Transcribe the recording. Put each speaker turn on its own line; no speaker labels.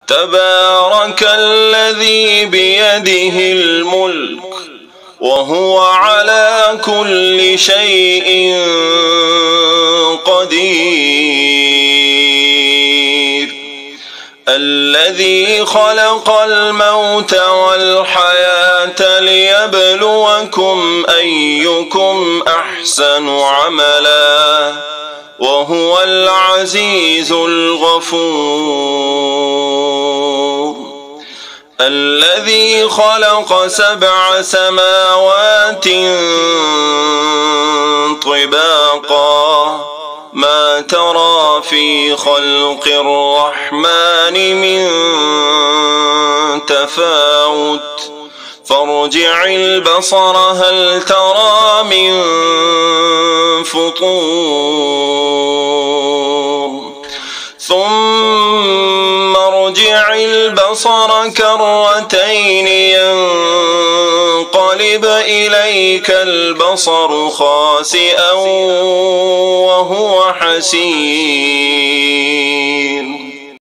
تبارك الذي بيده الملك وهو على كل شيء قدير. الذي خلق الموت والحياة ليبلوكم أيكم أحسن عملا وهو العزيز الغفور. الذي خلق 7 سماوات طباقا ما ترى في خلق الرحمن من تفاوت فارجع البصر هل ترى من فطور ثم ارجع البصر كرتين ينقلب إليك البصر خاسئا وهو حسير